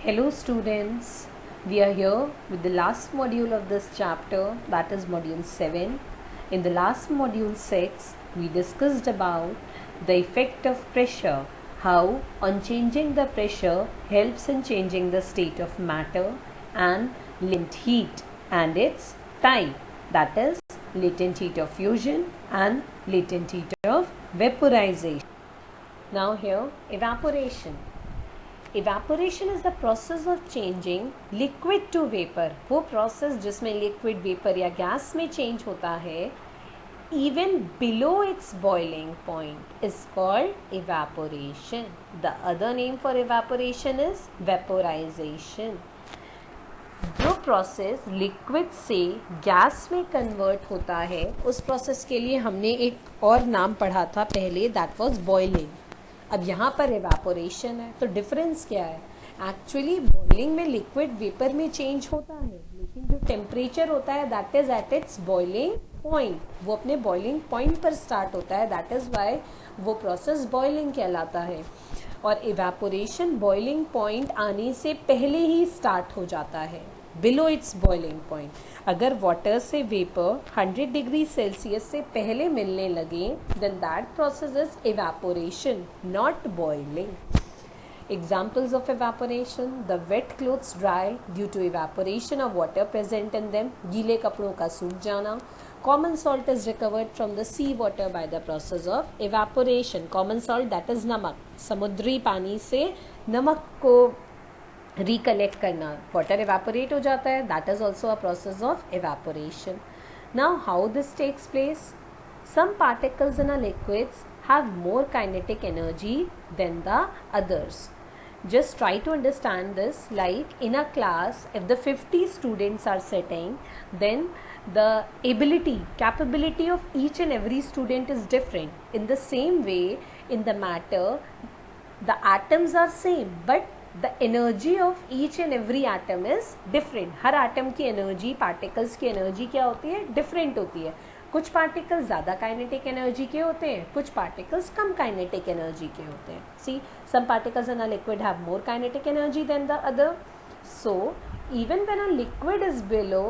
Hello students, we are here with the last module of this chapter, that is module 7. In the last module 6, we discussed about the effect of pressure, how on changing the pressure helps in changing the state of matter, and latent heat and its type, that is latent heat of fusion and latent heat of vaporization. Now here evaporation. Evaporation is the process of changing liquid to vapor. वो process जिसमें liquid vapor या gas में change होता है even below its boiling point is called evaporation. The other name for evaporation is vaporization. जो process liquid से gas में convert होता है उस प्रोसेस के लिए हमने एक और नाम पढ़ा था पहले, दैट वाज बॉइलिंग. अब यहाँ पर एवापोरेशन है, तो डिफरेंस क्या है? एक्चुअली बॉइलिंग में लिक्विड वेपर में चेंज होता है, लेकिन जो टेम्परेचर होता है that is at its boiling point. वो अपने बॉइलिंग पॉइंट पर स्टार्ट होता है, दैट इज वाई वो प्रोसेस बॉइलिंग कहलाता है. और एवापोरेशन बॉइलिंग पॉइंट आने से पहले ही स्टार्ट हो जाता है, बिलो इट्स बॉइलिंग पॉइंट. अगर वाटर से वेपर 100 डिग्री सेल्सियस से पहले मिलने लगे then that process is evaporation, not boiling. Examples of evaporation: the wet clothes dry due to evaporation of water present in them. गीले कपड़ों का सूख जाना. Common salt is recovered from the sea water by the process of evaporation. Common salt that is नमक. समुद्री पानी से नमक को रिकलेक्ट करना, वाटर evaporate हो जाता है, that is also a process of evaporation. Now how this takes place? Some particles in a liquids have more kinetic energy than the others. Just try to understand this, like in a class if the 50 students are sitting, then the capability of each and every student is different. In the same way, in the matter, the atoms are same but the energy of each and every atom is different. Her atom की energy, particles की energy क्या होती है? Different होती है. कुछ particles ज़्यादा kinetic energy के होते हैं, कुछ particles कम kinetic energy के होते हैं. See, some particles in a liquid have more kinetic energy than the other. So, even when a liquid is below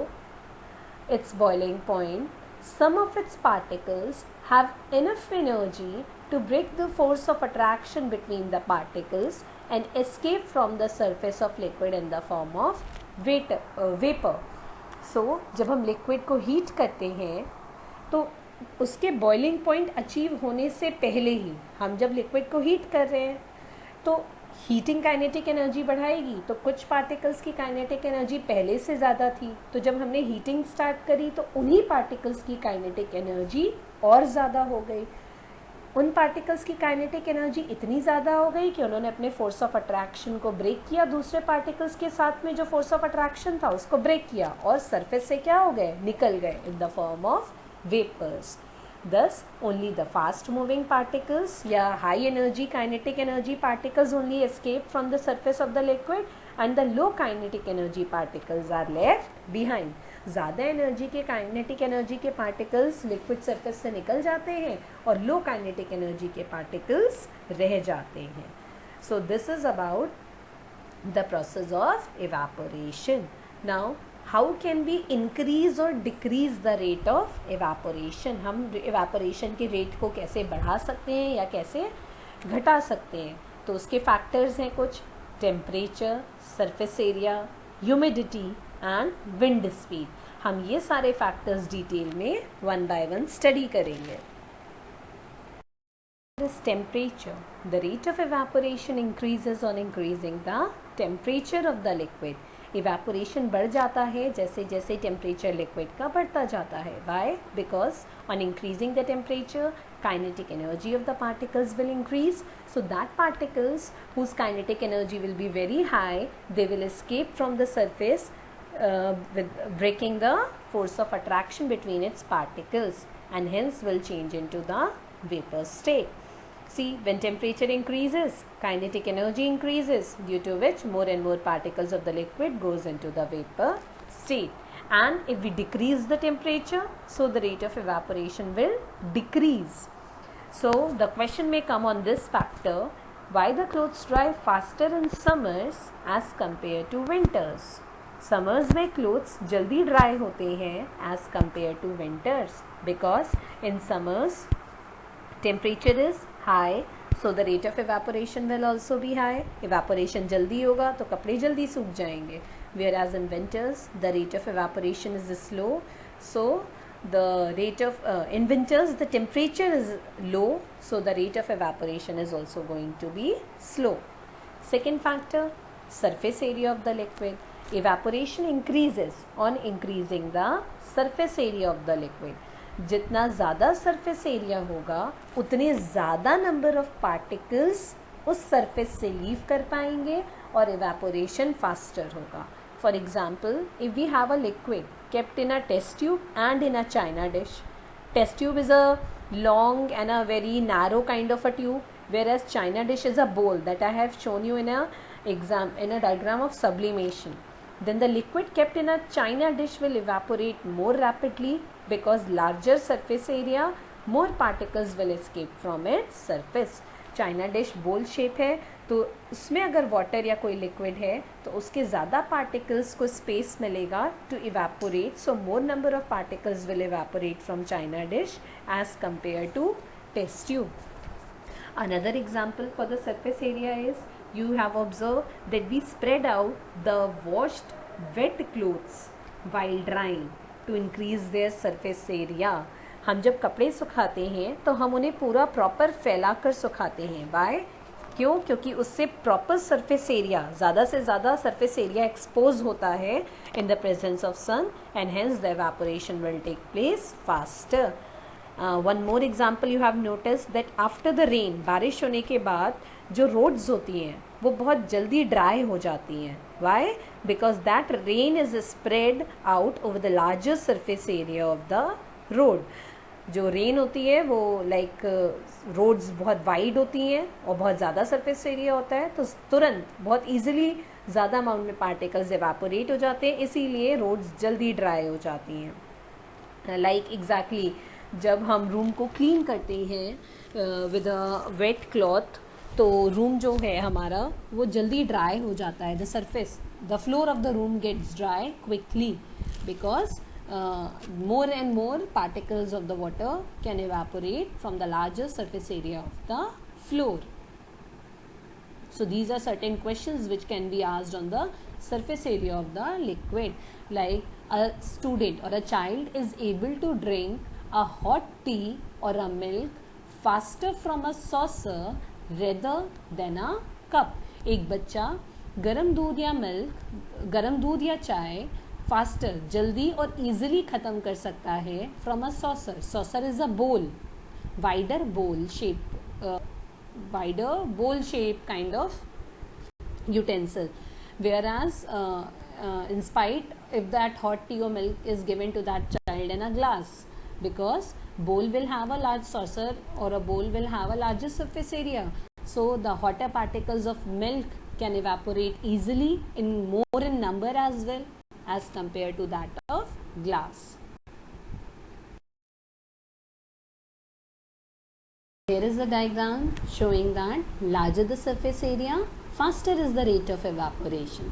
its boiling point, some of its particles have enough energy to break the force of attraction between the particles and escape from the surface of liquid in the form of vapor. So, जब हम liquid को heat करते हैं तो उसके boiling point achieve होने से पहले ही, हम जब liquid को heat कर रहे हैं तो हीटिंग काइनेटिक एनर्जी बढ़ाएगी, तो कुछ पार्टिकल्स की काइनेटिक एनर्जी पहले से ज़्यादा थी, तो जब हमने हीटिंग स्टार्ट करी तो उन्हीं पार्टिकल्स की काइनेटिक एनर्जी और ज़्यादा हो गई. उन पार्टिकल्स की काइनेटिक एनर्जी इतनी ज़्यादा हो गई कि उन्होंने अपने फोर्स ऑफ अट्रैक्शन को ब्रेक किया, दूसरे पार्टिकल्स के साथ में जो फोर्स ऑफ अट्रैक्शन था उसको ब्रेक किया और सरफेस से क्या हो गए? निकल गए in the form of vapours. Thus, only the fast-moving particles या high energy kinetic energy particles only escape from the surface of the liquid and the low kinetic energy particles are left behind. ज़्यादा energy के kinetic energy के particles liquid surface से निकल जाते हैं और लो kinetic energy के पार्टिकल्स रह जाते हैं. So this is about the process of evaporation. Now, how can we increase or decrease the rate of evaporation? हम evaporation के rate को कैसे बढ़ा सकते हैं या कैसे घटा सकते हैं? तो उसके factors हैं कुछ: temperature, surface area, humidity and wind speed. हम ये सारे factors detail में one by one study करेंगे. This temperature, the rate of evaporation increases on increasing the temperature of the liquid. Evaporation बढ़ जाता है जैसे जैसे टेम्परेचर लिक्विड का बढ़ता जाता है. Why? Because on increasing the temperature kinetic energy of the particles will increase. So that particles whose kinetic energy will be very high, they will escape from the surface with breaking the force of attraction between its particles and hence will change into the vapor state. See, when temperature increases, kinetic energy increases, due to which more and more particles of the liquid goes into the vapor state. And if we decrease the temperature, so the rate of evaporation will decrease. So the question may come on this factor: Why the clothes dry faster in summers as compared to winters? Summers में clothes जल्दी dry होते हैं as compared to winters because in summers temperature is high, so the rate of evaporation will also be high. Evaporation जल्दी होगा तो कपड़े जल्दी सूख जाएंगे. Whereas in winters the rate of evaporation is slow, so the rate of in winters the temperature is low, so the rate of evaporation is also going to be slow. Second factor, surface area of the liquid. Evaporation increases on increasing the surface area of the liquid. जितना ज़्यादा surface area होगा उतने ज़्यादा number of particles उस surface से leave कर पाएंगे और evaporation faster होगा. For example, if we have a liquid kept in a test tube and in a china dish. Test tube is a long and a very narrow kind of a tube, whereas china dish is a bowl that I have shown you in a diagram of sublimation. Then the liquid kept in a china dish will evaporate more rapidly because larger surface area, more particles will escape from its surface. China dish बोल shape है तो उसमें अगर water या कोई liquid है तो उसके ज़्यादा पार्टिकल्स को स्पेस मिलेगा to evaporate, so more number of particles will evaporate from china dish as compare to test tube. Another example for the surface area is you have observed that we spread out the washed wet clothes while drying to increase their surface area. हम जब कपड़े सुखाते हैं तो हम उन्हें पूरा proper फैला कर सुखाते हैं. वाई? क्यों? क्योंकि उससे प्रॉपर सरफेस एरिया, ज़्यादा से ज़्यादा सरफेस एरिया एक्सपोज होता है in the presence of sun and hence the evaporation will take place faster. One more example you have notice that after the rain, बारिश होने के बाद जो रोड्स होती हैं वो बहुत जल्दी ड्राई हो जाती हैं. Why? Because that rain is spread out over the larger surface area of the road. जो रेन होती है वो लाइक रोड्स बहुत वाइड होती हैं और बहुत ज़्यादा सरफेस एरिया होता है तो तुरंत बहुत इजीली ज़्यादा अमाउंट में पार्टिकल्स एवापोरेट हो जाते हैं, इसीलिए रोड्स जल्दी ड्राई हो जाती हैं. लाइक एग्जैक्टली जब हम रूम को क्लीन करते हैं विद अ वेट क्लॉथ तो रूम जो है हमारा वो जल्दी ड्राई हो जाता है. The surface, the floor of the room gets dry quickly because more and more particles of the water can evaporate from the larger surface area of the floor. So these are certain questions which can be asked on the surface area of the liquid. Like a student or a child is able to drink a hot tea or a milk faster from a saucer rather than a cup. एक बच्चा गर्म दूध या milk, गर्म दूध या चाय faster, जल्दी और ईजिली ख़त्म कर सकता है from a saucer. Saucer is a बोल, वाइडर बोल shape kind of utensil. whereas in spite if that hot tea or milk is given to that child in a glass, because bowl will have a large saucer or a bowl will have a larger surface area, so the hotter particles of milk can evaporate easily in more in number as well as compared to that of glass. Here is the diagram showing that larger the surface area, faster is the rate of evaporation.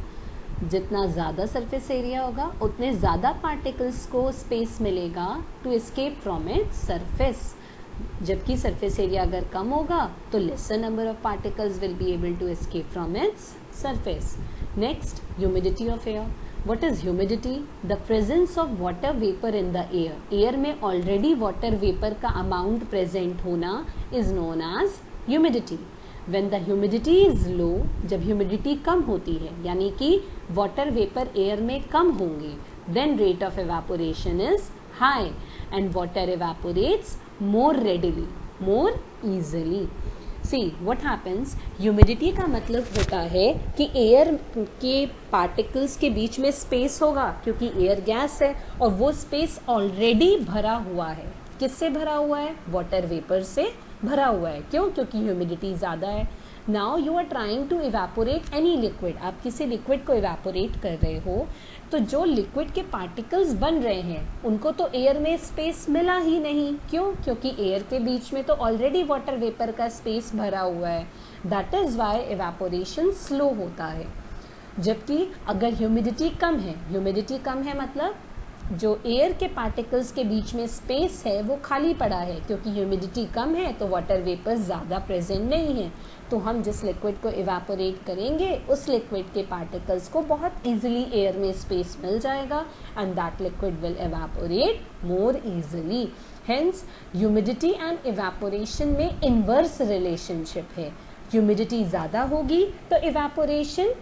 जितना ज़्यादा surface area होगा उतने ज़्यादा particles को space मिलेगा to escape from its surface. जबकि surface area अगर कम होगा तो lesser number of particles will be able to escape from its surface. Next, humidity of air. What is humidity? The presence of water vapor in the air. Air में already water vapor का amount present होना is known as humidity. When the humidity is low, जब humidity कम होती है यानी कि water vapor air में कम होंगे, then rate of evaporation is high and water evaporates more readily, more easily. See what happens, humidity का मतलब होता है कि एयर के पार्टिकल्स के बीच में स्पेस होगा क्योंकि एयर गैस है और वो स्पेस ऑलरेडी भरा हुआ है. किससे भरा हुआ है? वाटर वेपर से भरा हुआ है. क्यों? क्योंकि ह्यूमिडिटी ज़्यादा है. Now you are trying to evaporate any liquid, आप किसी लिक्विड को इवेपोरेट कर रहे हो, तो जो लिक्विड के पार्टिकल्स बन रहे हैं उनको तो एयर में स्पेस मिला ही नहीं। क्यों? क्योंकि एयर के बीच में तो ऑलरेडी वाटर वेपर का स्पेस भरा हुआ है। That is why evaporation slow होता है। जबकि अगर ह्यूमिडिटी कम है, ह्यूमिडिटी कम है मतलब जो एयर के पार्टिकल्स के बीच में स्पेस है वो खाली पड़ा है, क्योंकि ह्यूमिडिटी कम है तो वाटर वेपर ज़्यादा प्रेजेंट नहीं है, तो हम जिस लिक्विड को इवेपोरेट करेंगे उस लिक्विड के पार्टिकल्स को बहुत इजीली एयर में स्पेस मिल जाएगा and that liquid will evaporate more easily. Hence humidity and evaporation में इन्वर्स रिलेशनशिप है। ह्यूमिडिटी ज़्यादा होगी तो इवेपोरेशन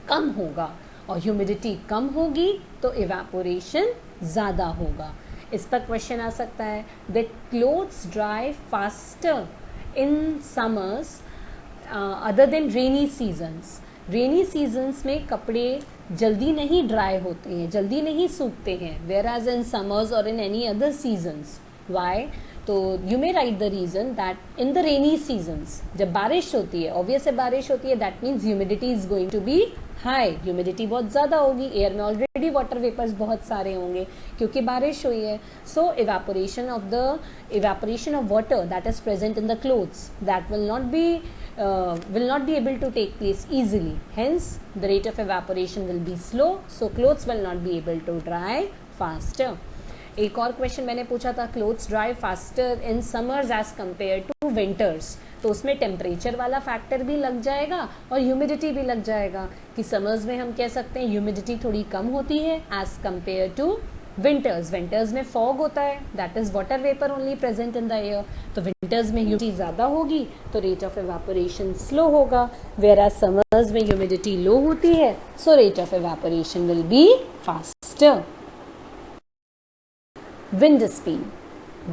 कम होगा और ह्यूमिडिटी कम होगी तो इवेपोरेशन ज़्यादा होगा। इस पर क्वेश्चन आ सकता है that clothes dry faster in summers other than rainy seasons. Rainy seasons में कपड़े जल्दी नहीं ड्राई होते हैं, जल्दी नहीं सूखते हैं, वेयर एज इन समर्स और in any other seasons. Why? तो you may write the reason that in the rainy seasons जब बारिश होती है, ऑब्वियस है बारिश होती है, that means humidity is going to be high, humidity बहुत ज़्यादा होगी, एयर में ऑलरेडी वाटर वेपर्स बहुत सारे होंगे क्योंकि बारिश हुई है। So evaporation of water that is present in the clothes that will not be able to take place easily, hence the rate of evaporation will be slow, so clothes will not be able to dry faster. एक और question मैंने पूछा था, clothes dry faster in summers as compare to winters, तो उसमें temperature वाला factor भी लग जाएगा और ह्यूमिडिटी भी लग जाएगा कि समर्स में हम कह सकते हैं ह्यूमिडिटी थोड़ी कम होती है as compare to winters. Winters में फॉग होता है, that is water vapour only present in the air, तो विंटर्स में ह्यूमिडिटी ज़्यादा होगी तो रेट ऑफ इवेपोरेशन स्लो होगा, वेयर एज समर्स में ह्यूमिडिटी लो होती है so rate of evaporation will be faster. Wind speed.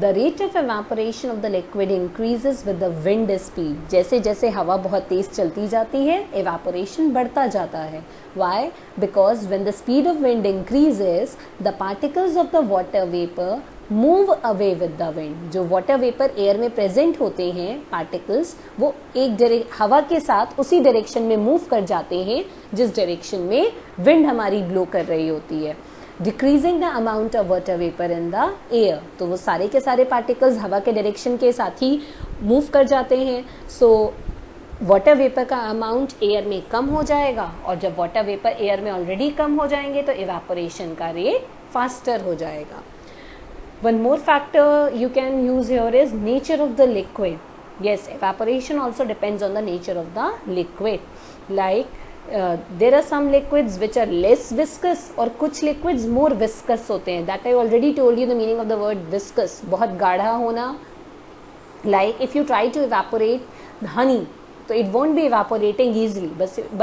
The rate of evaporation of the liquid increases with the wind speed. जैसे जैसे हवा बहुत तेज चलती जाती है evaporation बढ़ता जाता है। Why? Because when the speed of wind increases, the particles of the water vapor move away with the wind. जो water vapor air में present होते हैं particles, वो एक हवा के साथ उसी direction में move कर जाते हैं जिस direction में wind हमारी blow कर रही होती है। Decreasing the amount of water vapour in the air, तो वो सारे के सारे पार्टिकल्स हवा के डायरेक्शन के साथ ही मूव कर जाते हैं, सो वाटर वेपर का अमाउंट एयर में कम हो जाएगा और जब वाटर वेपर एयर में ऑलरेडी कम हो जाएंगे तो इवेपोरेशन का रेट फास्टर हो जाएगा। One more factor you can use here is nature of the liquid. Yes, evaporation also depends on the nature of the liquid. Like there are some liquids which are less viscous और कुछ liquids more viscous होते हैं. That I already told you the meaning of the word viscous. बहुत गाढ़ा होना. Like if you try to evaporate honey, so it won't be evaporating easily.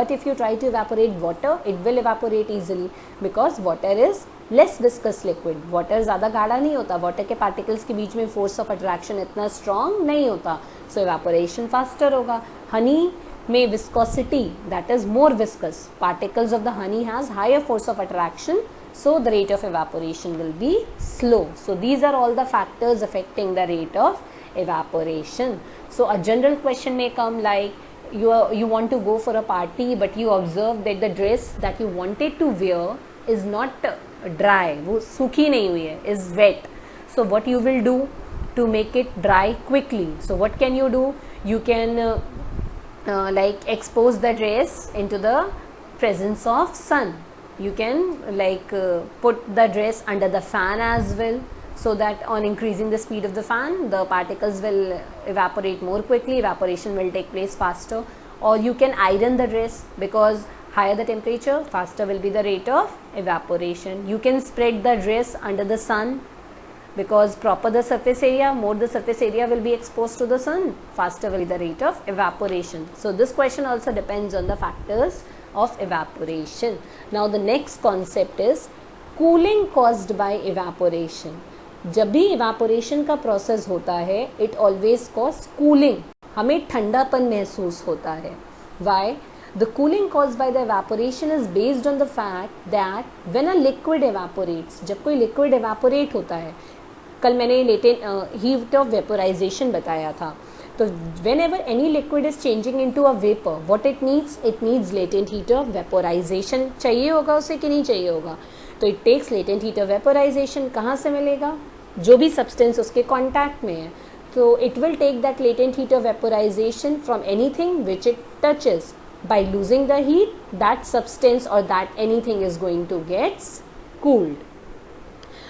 But if you try to evaporate water, it will evaporate easily because water is less viscous liquid. Water ज़्यादा गाढ़ा नहीं होता, water के particles के बीच में force of attraction इतना strong नहीं होता, सो इवेपोरेशन फास्टर होगा. हनी में viscosity that is more viscous, particles of the honey has higher force of attraction, so the rate of evaporation will be slow. So these are all the factors affecting the rate of evaporation. So a general question may come like you want to go for a party but you observe that the dress that you wanted to wear is not dry, वो सूखी नहीं हुई है, is wet. So what you will do to make it dry quickly? So what can you do? You can like expose the dress into the presence of sun. You can like put the dress under the fan as well, so that on increasing the speed of the fan the particles will evaporate more quickly, evaporation will take place faster. Or you can iron the dress, because higher the temperature faster will be the rate of evaporation. You can spread the dress under the sun, because proper the surface area, more the surface area will be exposed to the sun, faster will be the rate of evaporation. So this question also depends on the factors of evaporation. Now the next concept is cooling caused by evaporation. जब भी evaporation का process होता है, it always cause cooling, हमें ठंडापन महसूस होता है. Why? The cooling caused by the evaporation is based on the fact that when a liquid evaporates, जब कोई liquid evaporate होता है, कल मैंने heat of vaporization बताया था, तो whenever any liquid is changing into a vapor, what it needs latent heat of vaporization. चाहिए होगा उसे कि नहीं चाहिए होगा, तो it takes latent heat of vaporization. कहाँ से मिलेगा? जो भी substance उसके contact में है, तो it will take that latent heat of vaporization from anything which it touches. By losing the heat, that substance or that anything is going to get cooled.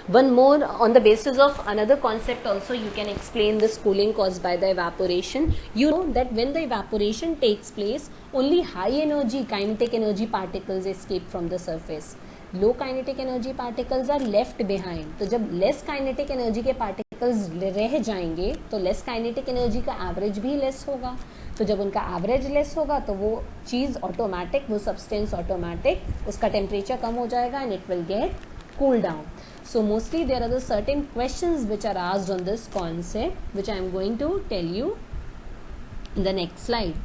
One more, on the basis of another concept also, you can explain this cooling caused by the evaporation. You know that when the evaporation takes place, only high energy kinetic energy particles escape from the surface. Low kinetic energy particles are left behind. तो जब less kinetic energy के particles रह जाएंगे तो less kinetic energy का average भी less होगा. तो जब उनका average less होगा तो वो चीज़ automatic, वो substance automatic, उसका temperature कम हो जाएगा and it will get cool down. So mostly there are the certain questions which are asked on this concept, which I am going to tell you in the next slide.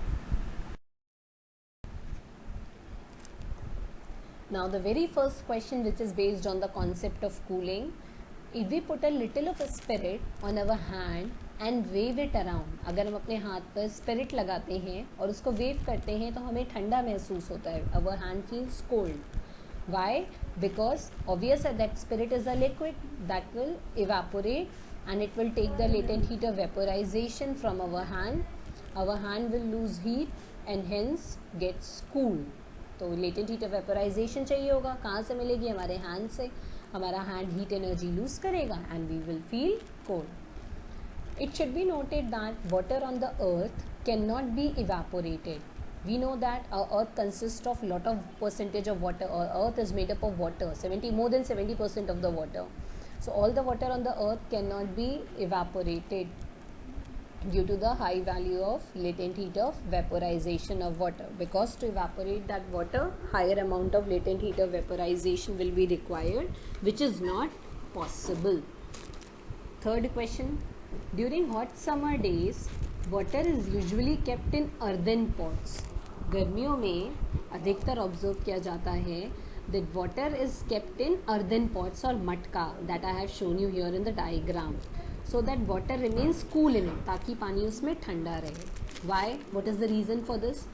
Now the very first question, which is based on the concept of cooling, if we put a little of a spirit on our hand and wave it around, अगर हम अपने हाथ पर spirit लगाते हैं और उसको wave करते हैं तो हमें ठंडा महसूस होता है. Our hand feels cold. Why? Because obvious that spirit is a liquid that will evaporate and it will take the latent heat of vaporization from our hand. Our hand will lose heat and hence gets cool. तो latent heat of vaporization चाहिए होगा, कहाँ से मिलेगी? हमारे hand से. हमारा hand heat energy lose करेगा and we will feel cold. It should be noted that water on the earth cannot be evaporated. We know that our earth consists of lot of percentage of water. Our earth is made up of water, more than 70% of the water. So all the water on the earth cannot be evaporated due to the high value of latent heat of vaporization of water. Because to evaporate that water, higher amount of latent heat of vaporization will be required, which is not possible. Third question, during hot summer days, water is usually kept in earthen pots. गर्मियों में अधिकतर observe किया जाता है that water is kept in earthen pots or मटका that I have shown you here in the diagram, so that water remains cool in it, ताकि पानी उसमें ठंडा रहे. Why? What is the reason for this?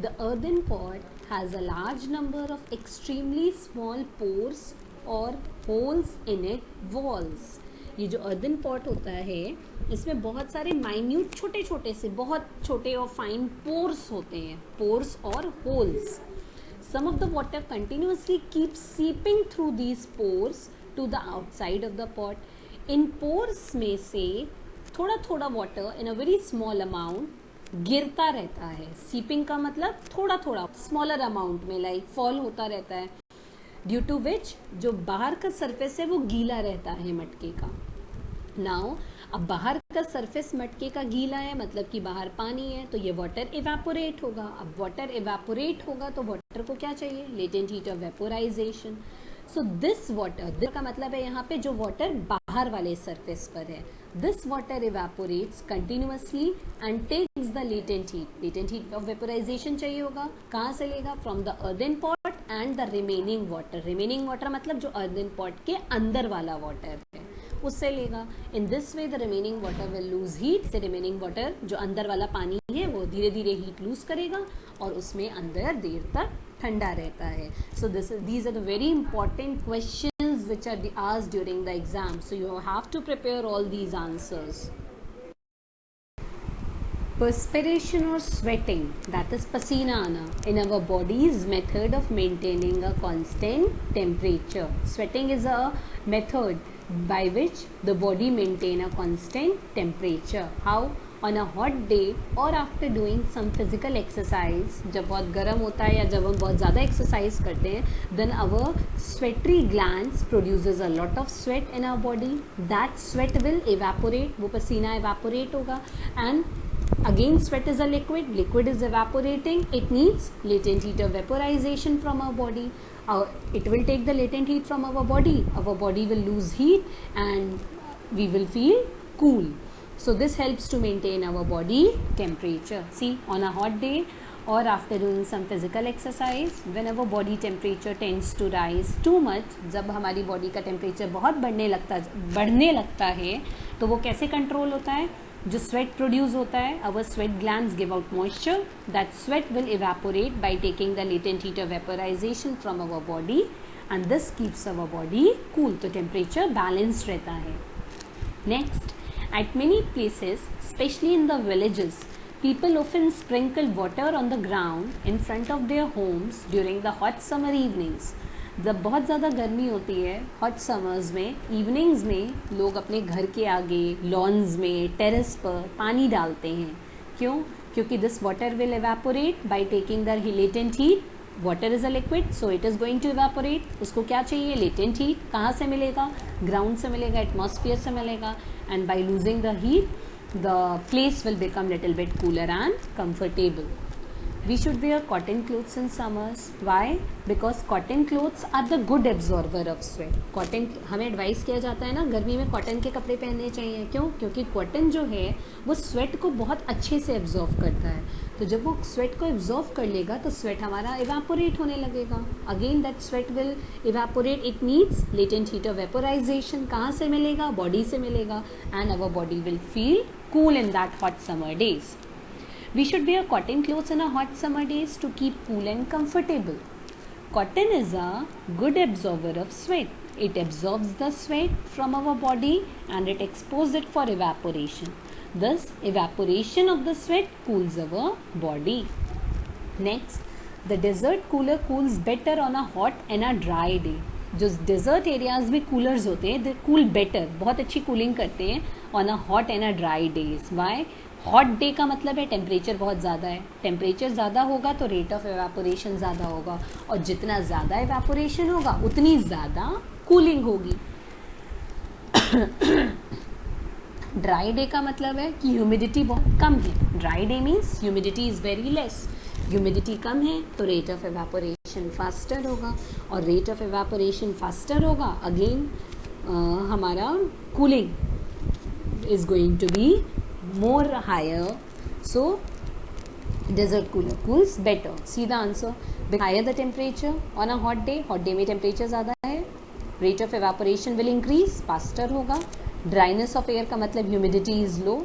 The earthen pot has a large number of extremely small pores or holes in its walls. ये जो earthen pot होता है इसमें बहुत सारे माइन्यूट छोटे छोटे से बहुत छोटे और फाइन पोर्स होते हैं, पोर्स और holes. Some of the water continuously keep seeping through these pores to the outside of the pot. In pores में से थोड़ा थोड़ा water in a very small amount गिरता रहता है. सीपिंग का मतलब थोड़ा थोड़ा स्मॉलर अमाउंट में लाइक फॉल होता रहता है, ड्यू टू विच जो बाहर का सरफेस है वो गीला रहता है मटके का. नाउ अब बाहर का सरफेस मटके का गीला है मतलब कि बाहर पानी है, तो ये वाटर इवेपोरेट होगा. अब वाटर इवेपोरेट होगा तो वाटर को क्या चाहिए? Latent heat of vaporisation. So this water का मतलब है यहाँ पे जो वाटर बाहर वाले सरफेस पर है, this water evaporates continuously and takes the latent heat. Latent heat of vaporisation चाहिए होगा, कहाँ से लेगा? From the earthen pot and the remaining water. Remaining water मतलब जो अर्दन पॉट के अंदर वाला वाटर है उससे लेगा. In this way the remaining water will lose heat. से रिमेनिंग वाटर जो अंदर वाला पानी है वो धीरे धीरे हीट लूज करेगा और उसमें अंदर देर तक ठंडा रहता है. So these are the very important questions which are asked during the exam. So you have to prepare all these answers. Perspiration or sweating, that is pasina आना, in our body's method of maintaining a constant temperature. Sweating is a method by which the body maintain a constant temperature. How? On a hot day or after doing some physical exercise, जब बहुत गर्म होता है या जब हम बहुत ज़्यादा exercise करते हैं, then our sweaty glands produces a lot of sweat in our body. That sweat will evaporate, वो पसीना evaporate होगा. And again sweat is a liquid is evaporating, it needs latent heat of vaporization from our body. It will take the latent heat from our body will lose heat and we will feel cool. So this helps to maintain our body temperature. See, on a hot day or after doing some physical exercise, when our body temperature tends to rise too much, जब हमारी body का temperature बहुत बढ़ने लगता है तो वो कैसे control होता है? जो स्वेट प्रोड्यूस होता है, our sweat glands give out moisture, that sweat will evaporate by taking the latent heat of vaporization from our body and this keeps our body cool. तो टेम्परेचर बैलेंस्ड रहता है. Next, at many places, especially in the villages, people often sprinkle water on the ground in front of their homes during the hot summer evenings. जब बहुत ज़्यादा गर्मी होती है hot summers में, इवनिंग्स में लोग अपने घर के आगे, लॉन्स में, टेरेस पर पानी डालते हैं. क्यों? क्योंकि this water will evaporate by taking the latent heat. Water is a liquid, so it is going to evaporate. उसको क्या चाहिए? Latent heat. कहाँ से मिलेगा? ग्राउंड से मिलेगा, एटमॉस्फेयर से मिलेगा. And by losing the heat, the place will become little bit cooler and comfortable. We should wear cotton clothes in summers. Why? Because cotton clothes are the good absorber of sweat. Cotton, हमें advice किया जाता है ना गर्मी में cotton के कपड़े पहनने चाहिए. क्यों? क्योंकि कॉटन जो है वो स्वेट को बहुत अच्छे से एब्जॉर्व करता है. तो जब वो स्वेट को एब्जॉर्व कर लेगा तो स्वेट हमारा इवेपोरेट होने लगेगा. Again that sweat will evaporate. It needs latent heat of vaporisation. कहाँ से मिलेगा? बॉडी से मिलेगा. And our body will feel cool in that hot summer days. We should wear cotton clothes in a hot summer days to keep cool and comfortable. Cotton is a good absorber of sweat. It absorbs the sweat from our body and it exposes it for evaporation. Thus, evaporation of the sweat cools our body. Next, the desert cooler cools better on a hot and a dry day. जो desert areas में coolers होते हैं दे cool better, बहुत अच्छी cooling करते हैं on a hot and a dry days. Why? Hot day का मतलब है टेम्परेचर बहुत ज़्यादा है. टेम्परेचर ज़्यादा होगा तो रेट ऑफ एवेपोरेशन ज़्यादा होगा और जितना ज़्यादा एवेपोरेशन होगा उतनी ज़्यादा कूलिंग होगी. ड्राई डे का मतलब है कि ह्यूमिडिटी बहुत कम है. Dry day means humidity is very less. Humidity कम है तो रेट ऑफ एवेपोरेशन फास्टर होगा और रेट ऑफ एवेपोरेशन फास्टर होगा अगेन हमारा cooling is going to be more higher. So desert cooler cools better. See the answer. Higher the temperature on a hot day में temperature ज़्यादा है, rate of evaporation will increase, faster होगा. Dryness of air का मतलब humidity is low,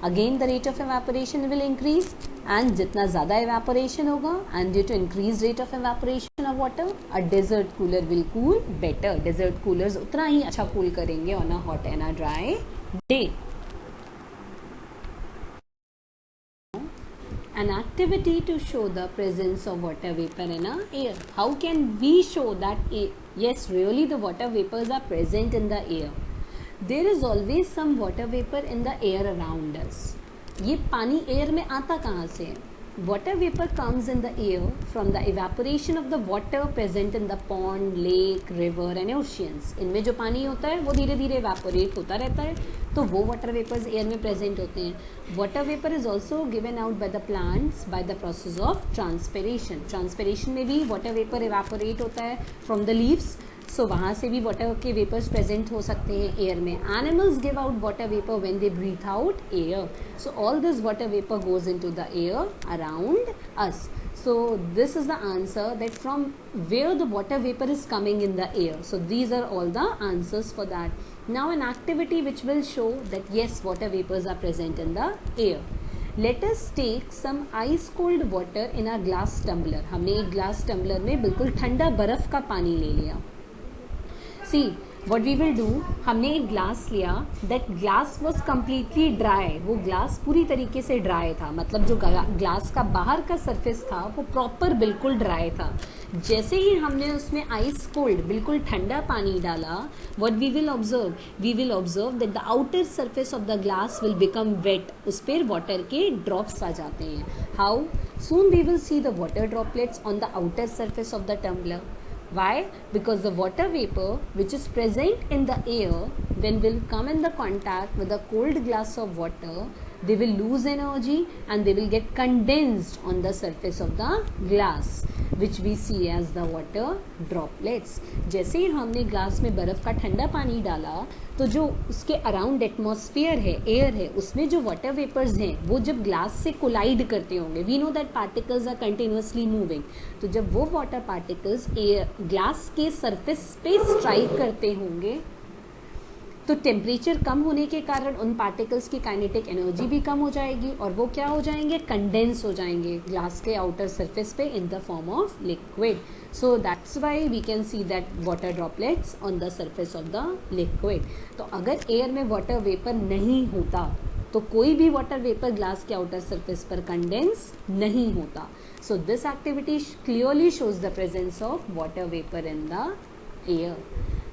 again the rate of evaporation will increase. And जितना ज़्यादा evaporation होगा and due to increase rate of evaporation of water a desert cooler will cool better. Desert coolers उतना ही अच्छा cool करेंगे on a hot and a dry day. An activity to show the presence of water vapor in our air. How can we show that yes, really the water vapors are present in the air? There is always some water vapor in the air around us. ये पानी air में आता कहाँ से है? Water vapor comes in the air from the evaporation of the water present in the pond, lake, river and oceans. इनमें जो पानी होता है वो धीरे धीरे evaporate होता रहता है तो वो water vapors air में present होते हैं. Water vapor is also given out by the plants by the process of transpiration. Transpiration में भी water vapor evaporate होता है from the leaves. सो वहाँ से भी वाटर के वेपर्स प्रेजेंट हो सकते हैं एयर में. Animals give out water vapour when they breathe out air. So all this water vapour goes into the air around us. So this is the answer that from where the water vapor is coming in the air. So these are all the answers for that. Now an activity which will show that yes, water vapors are present in the air. Let us take some ice cold water in a glass tumbler. हमने एक glass tumbler में बिल्कुल ठंडा बर्फ़ का पानी ले लिया. See what we will do, हमने एक ग्लास लिया. That glass was completely dry. वो ग्लास पूरी तरीके से ड्राई था, मतलब जो ग्लास का बाहर का सरफेस था वो प्रॉपर बिल्कुल ड्राई था. जैसे ही हमने उसमें आइस कोल्ड बिल्कुल ठंडा पानी डाला, what we will observe that the outer surface of the glass will become wet. उस पर वाटर के ड्रॉप्स आ जाते हैं. How? Soon we will see the water droplets on the outer surface of the tumbler. Why? Because the water vapor which is present in the air, when will come in the contact with a cold glass of water, they will lose energy and they will get condensed on the surface of the glass, which we see as the water droplets. जैसे ही हमने glass में बर्फ़ का ठंडा पानी डाला तो जो उसके अराउंड एटमॉस्फेयर है, एयर है, उसमें जो वाटर वेपर्स हैं वो जब ग्लास से कोलाइड करते होंगे, we know that particles are continuously moving. तो जब वो वाटर पार्टिकल्स एयर ग्लास के सरफेस पे स्ट्राइक करते होंगे तो टेम्परेचर कम होने के कारण उन पार्टिकल्स की काइनेटिक एनर्जी भी कम हो जाएगी और वो क्या हो जाएंगे, कंडेंस हो जाएंगे ग्लास के आउटर सरफेस पे in the form of liquid. So that's why we can see that water droplets on the surface of the liquid. तो अगर एयर में वाटर वेपर नहीं होता तो कोई भी वाटर वेपर ग्लास के आउटर सरफेस पर कंडेंस नहीं होता. So this activity clearly shows the presence of water vapour in the air.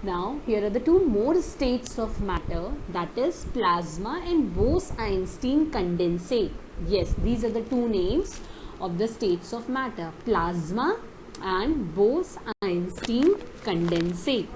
Now here are the two more states of matter, that is plasma and Bose-Einstein condensate. Yes, these are the two names of the states of matter, plasma and Bose-Einstein condensate.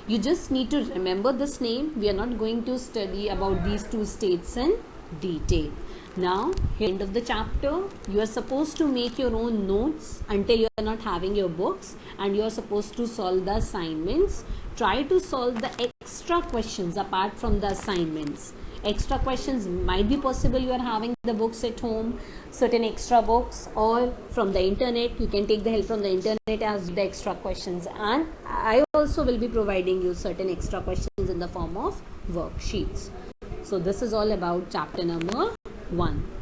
You just need to remember this name. We are not going to study about these two states in detail. Now, end of the chapter, you are supposed to make your own notes until you are not having your books, and you are supposed to solve the assignments. Try to solve the extra questions apart from the assignments. Extra questions might be possible you are having the books at home, certain extra books, or from the internet. You can take the help from the internet as the extra questions, and I also will be providing you certain extra questions in the form of worksheets. So this is all about chapter number 1.